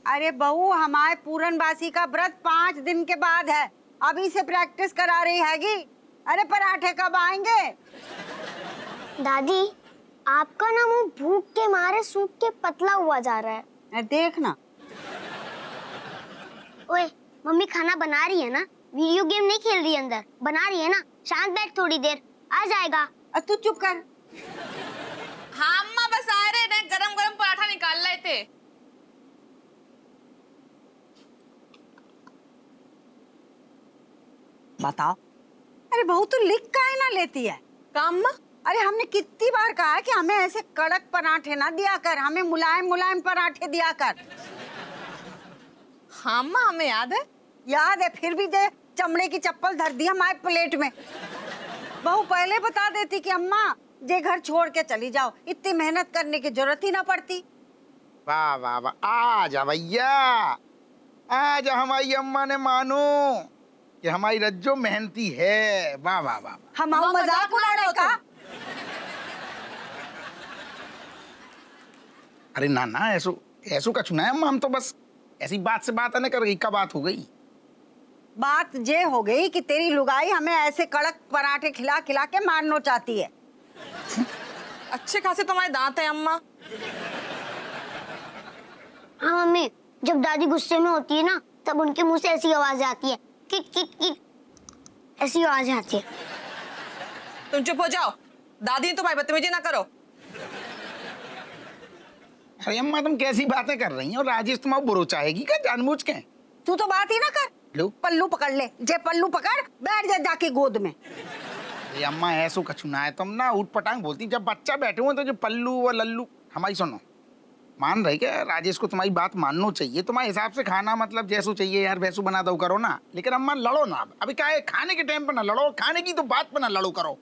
अरे बहू, हमारे पूरनबासी का व्रत 5 दिन के बाद है, अभी से प्रैक्टिस करा रही हैगी। अरे पराठे कब आएंगे? दादी, आपका ना मुंह भूख के मारे सूख के पतला हुआ जा रहा है। देखना। ओए, मम्मी खाना बना रही है ना, वीडियो गेम नहीं खेल रही है अंदर, बना रही है ना। शांत बैठ, थोड़ी देर आ जाएगा। तू चुप कर। हाँ अम्मा, बस आ रहे हैं, गरम गरम पराठा निकाल रहे थे। बताओ। अरे बहू, तू लिख काहे ना लेती है? काम? अरे हमने कितनी बार कहा है कि हमें ऐसे कड़क पराठे ना दिया कर, हमें मुलायम मुलायम पराठे दिया कर। हाँ अम्मा, हमें याद है। याद है, फिर भी दे चमड़े की चप्पल धर दी हमारे प्लेट में। बहू पहले बता देती कि अम्मा जे घर छोड़ के चली जाओ, इतनी मेहनत करने की जरूरत ही ना पड़ती। वाह वाह वाह, आजा भैया, आजा हमारी अम्मा ने मानो कि हमारी रज्जो मेहनती है। वाह वाह वाह। हम अम्मा, मजाक उड़ा रहे का? अरे ना ना, ऐसो ऐसो का चुना है अम्मा, हम तो बस ऐसी बात से बात नहीं कर रही। क्या बात हो गई? बात ये हो गई कि तेरी लुगाई हमें ऐसे कड़क पराठे खिला खिला के मारना चाहती है। अच्छे खासे तुम्हारे दांत हैं अम्मा। हाँ मम्मी, जब दादी गुस्से में होती है ना, तब उनके मुंह से ऐसी आवाज आती है, किट किट किट, ऐसी आवाज आती है। तुम चुप हो जाओ, दादी ने तुम्हारी बदतमीजी ना करो। अरे अम्मा, तुम कैसी बातें कर रही हो? राजेश तुम्हारा बुरो चाहेगी क्या जानबूझ के? तू तो बात ही ना कर। लो पल्लू पकड़ ले, जे पल्लू पकड़, बैठ जा जाके गोद में। ये अम्मा ऐसो कछुना है, तुम ना उठ पटांग बोलती। जब बच्चा बैठे हुए तो जो पल्लू व लल्लू, हमारी सुनो, मान रही क्या? राजेश को तुम्हारी बात मानना चाहिए। तुम्हारे हिसाब से खाना मतलब जैसो चाहिए यार वैसो बना दो, करो ना। लेकिन अम्मा लड़ो ना। अभी क्या है, खाने के टाइम पर ना लड़ो, खाने की तो बात पर ना लड़ो करो।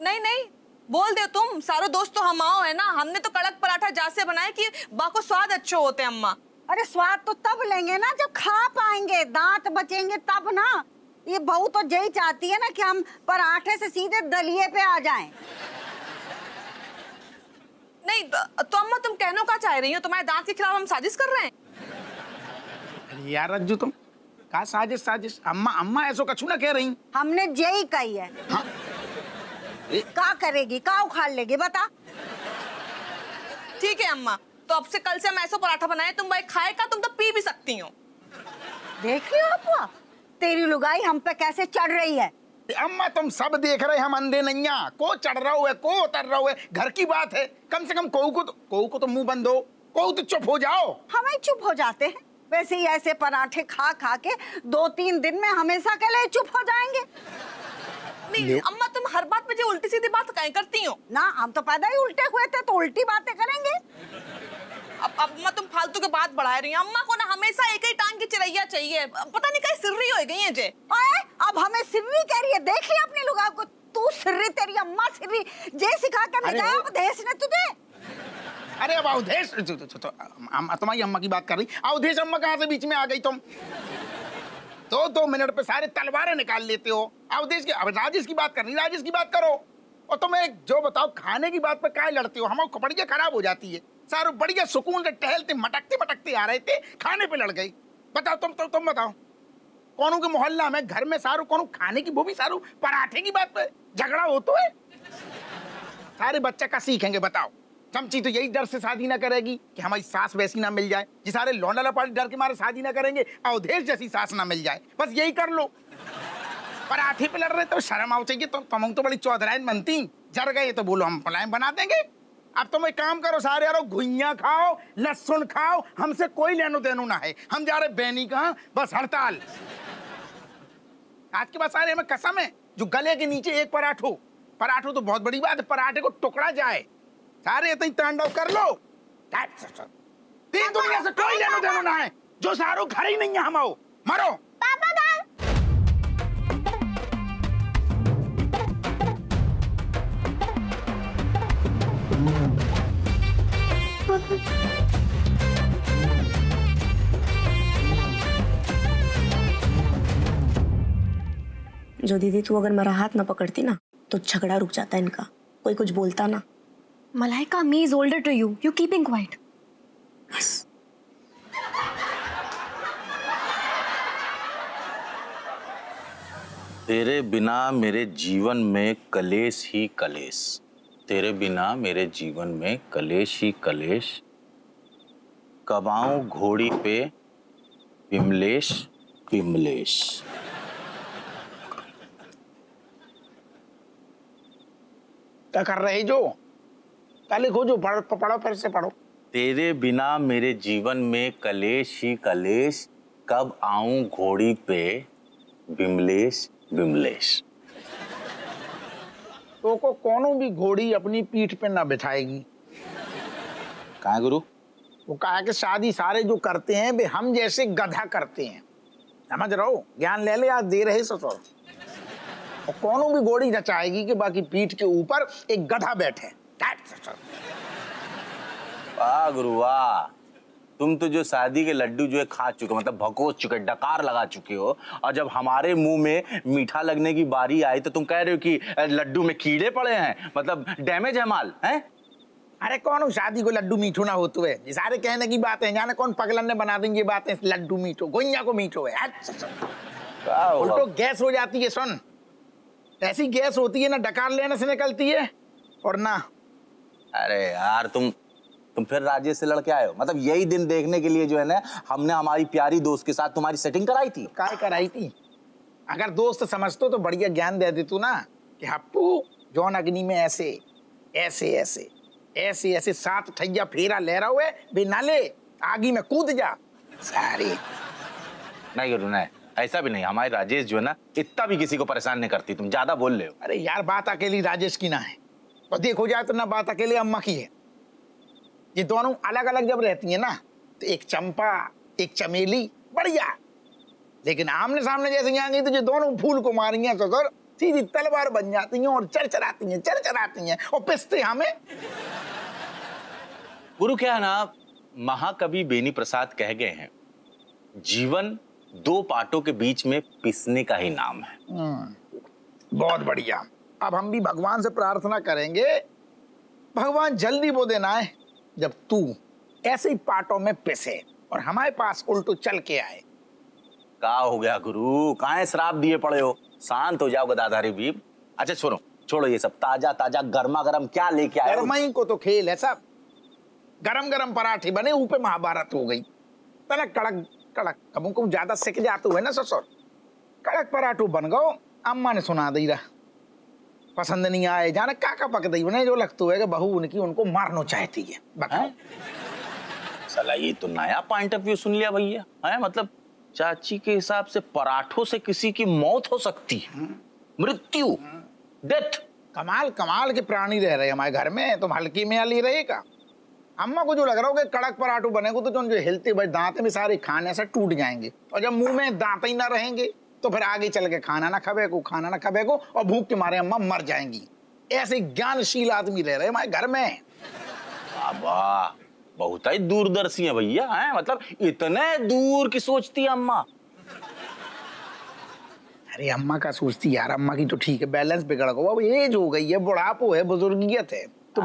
नहीं नहीं, बोल दे तुम, सारे दोस्त तो हम आओ है ना। हमने तो कड़क पराठा जासे बनाए कि बाको स्वाद अच्छे होते हैं अम्मा। अरे स्वाद तो तब लेंगे ना जब खा पाएंगे, दांत बचेंगे तब ना। ये बहू तो यही चाहती है ना कि हम पराठे से सीधे दलिये पे आ जाएं। नहीं तो अम्मा, तुम कहना क्या चाह रही हो? तुम्हारे दांत के खिलाफ हम साजिश कर रहे हैं? अरे यार रज्जू, तुम कहा साजिश साजिश? अम्मा अम्मा ऐसो कछु ना कह रही। हमने यही कही है। हाँ? का करेगी, का उखाड़ लेगी, बता। ठीक है अम्मा, तो अब से कल से हम ऐसा पराठा बनाए, तुम भाई खाएगा, तुम तो पी भी सकती हो। देख लियो अपुआ, तेरी लुगाई हम पे कैसे चढ़ रही है। अम्मा तुम सब देख रहे, हम अंधे नहीं हैं। को चढ़ रहा हुआ है, को उतर रहा हुआ है, घर की बात है। कम से कम कोऊ को तो मुंह बंद हो, कोऊ तो चुप हो जाओ। हम ही चुप हो जाते हैं, वैसे ही ऐसे पराठे खा खा के 2-3 दिन में हमेशा के लिए चुप हो जाएंगे। नहीं अम्मा, तुम हर बात में जो उल्टी सीधी बात कहीं करती हो ना। हम तो पैदा ही उल्टे हुए थे, तो उल्टी बातें करेंगे। अब अम्मा तुम फालतू के बात बढ़ा रही हो। अम्मा को ना हमेशा एक ही टांग की चिरैया चाहिए, पता नहीं कहीं सिर्री हो गई है जे। ओए, अब हमें सिर्री कह रही है, देख लिया अपने लोगों को। तू सिर्री, तेरी अम्मा सिर्री, जे सिखा कर ले जाओ अवधेश ने तुझे। अरे अब अवधेश तुम्हारी अम्मा की बात कर रही। अवधेश अम्मा कहाँ से बीच में आ गई तुम? 2-2 मिनट पे सारे तलवारें निकाल लेते हो। अवधेश की, अब राजेश की बात कर रही, राजेश की बात करो। और तुम एक जो बताओ, खाने की बात पे क्या लड़ते हो? हमारी खोपड़िया खराब हो जाती है। सारू बढ़िया सुकून से टहलते मटकते मटकते आ रहे थे, खाने पे लड़ गई। बताओ तुम बताओ, कौनों के मोहल्ला में घर में सारू कौनों खाने की, वो भी सारू पराठे की बात पे झगड़ा हो तो है। सारे बच्चा का सीखेंगे बताओ। चमची तो यही डर से शादी ना करेगी कि हमारी सास वैसी ना मिल जाए। जी सारे लौंडा लपाटी डर के मारे शादी ना करेंगे, अवधेश जैसी सास ना मिल जाए। बस यही कर लो। पराठे पे लड़ रहे तो शर्म आओ चाहिए। तुम तो बड़ी चौधराइन बनती, जर गए तो बोलो हम पलायन बना देंगे। अब तुम एक काम करो सारे यारो, घुइयां खाओ, लहसुन खाओ, हमसे कोई लेनो देनो ना है। हम जा रहे बैनी कहाँ, बस हड़ताल। आज के बाद सारे हमें कसम है, जो गले के नीचे एक पराठो तो बहुत बड़ी बात है, पराठे को टुकड़ा जाए। सारे इतनी तांडव कर लो, तीन दुनिया से कोई लेनो देनो ना है। जो सारो घर ही नहीं है, हम आओ मरो। पापा जो दीदी तू अगर मेरा हाथ ना पकड़ती ना तो झगड़ा रुक जाता इनका, कोई कुछ बोलता ना। Malaika, me is older to you. You keeping quiet. बस तेरे बिना मेरे जीवन में कलेश ही कलेश, तेरे बिना मेरे जीवन में कलेश ही कलेश। कब आऊं घोड़ी पे विमलेश विमलेश। क्या कर रहे जो? पहले खोजो, पढ़ो फिर से पढ़ो। तेरे बिना मेरे जीवन में कलेश ही कलेश, कब आऊं घोड़ी पे विमलेश विमलेश। तो को कोनो भी घोड़ी अपनी पीठ पे ना बिठाएगी। कहाँ गुरु? वो कहा कि शादी सारे जो करते हैं वे हम जैसे गधा करते हैं। समझ रहो? ज्ञान ले ले, आज दे रहे ससुर। और कोनो भी घोड़ी न चाहेगी कि बाकी पीठ के ऊपर एक गधा बैठे। वाह गुरु वाह, तुम तो जो शादी के लड्डू जो है खा चुके हो, मतलब भकोस चुके, डकार लगा चुके हो, और जब हमारे मुंह में मीठा लगने की बारी आई तो तुम कह रहे हो कि लड्डू में कीड़े पड़े हैं, मतलब डैमेज है माल है। अरे कौन शादी को लड्डू मीठो ना होते हुए, ये सारे कहने की बात है। जाने कौन पगलन ने बना देंगे बातें, लड्डू मीठो गोइया को मीठो है। उल्टो गैस हो जाती है। सुन, ऐसी गैस होती है ना डकार लेने से निकलती है और ना। अरे यार तुम फिर राजेश से लड़के आए हो, मतलब यही दिन देखने के लिए जो है ना हमने हमारी प्यारी दोस्त के साथ तुम्हारी सेटिंग कराई थी। काय कराई थी? अगर दोस्त समझतो तो बढ़िया ज्ञान दे देतू ना कि हप्पू जौन अग्नि में ऐसे ऐसे ऐसे ऐसे ऐसे 7 ठैया फेरा ले रहा हुए बिना ले आगी में कूद जा सारी। नहीं गुरु नहीं, ऐसा भी नहीं। हमारे राजेश जो है ना इतना भी किसी को परेशान नहीं करती, तुम ज्यादा बोल रहे हो। अरे यार बात अकेली राजेश की ना है, और देखो जाए तो ना बात अकेले अम्मा की है। ये दोनों अलग अलग जब रहती है ना तो एक चंपा एक चमेली बढ़िया, लेकिन आमने सामने जैसे यहाँ गई तो ये दोनों फूल को मारेंगे ससुर, सीधी तलवार बन जाती हैं और चरचराती हैं और पिसते हमें। गुरु क्या है ना, महाकवि बेनी प्रसाद कह गए हैं, जीवन 2 पाटों के बीच में पिसने का ही नाम है। बहुत बढ़िया। अब हम भी भगवान से प्रार्थना करेंगे, भगवान जल्दी वो दिन आए जब तू ऐसे ही पाटों में पिसे और हमारे पास उल्टो चल के आए। क्या हो गया गुरु, काहे श्राप दिए पड़े हो? शांत हो जाओ गदाधारी भीम। अच्छा सुनो, छोड़ो ये सब, ताजा ताजा गर्मा गर्म क्या लेके आए हो? गर्माई को तो खेल है सब। गरम गरम पराठे बने, ऊपर महाभारत हो गई। तलक कड़क कड़क कबू को ज्यादा सिक जाते हुए ना ससुर, कड़क पराठू बन गो। अम्मा ने सुना दी रहा, पसंद नहीं आए, जाने काका पक दी बने, जो लगता है कि बहू उनकी उनको मारना चाहती है। बताओ साला ये तो नया पॉइंट ऑफ व्यू सुन लिया भैया है। मतलब चाची के हिसाब से पराठों से किसी की मौत हो सकती है, मृत्यु, डेथ। कमाल कमाल के प्राणी रह रहे हमारे घर में, तुम हल्की में आली रहेगा। अम्मा को जो लग रहा हो कि कड़क पराठू बनेगा तो जो हिलते भाई दांत में सारे खाने से टूट जाएंगे, और जब मुंह में दांत ही ना रहेंगे तो फिर आगे चल के खाना ना खबे को और भूख के मारे अम्मा मर जाएंगी। ऐसे ज्ञानशील आदमी रह रहे हमारे घर में। वाह, बहुत ही दूरदर्शी है भैया है, मतलब इतने दूर की सोचती है अम्मा। अरे अम्मा का सोचती यार, अम्मा की तो ठीक है, बैलेंस बिगड़ गया, अब एज हो गई है, बुढ़ापो है, बुजुर्गियत है, तो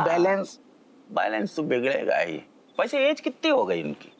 बैलेंस तो बिगड़ेगा ही। वैसे एज कितनी हो गई इनकी?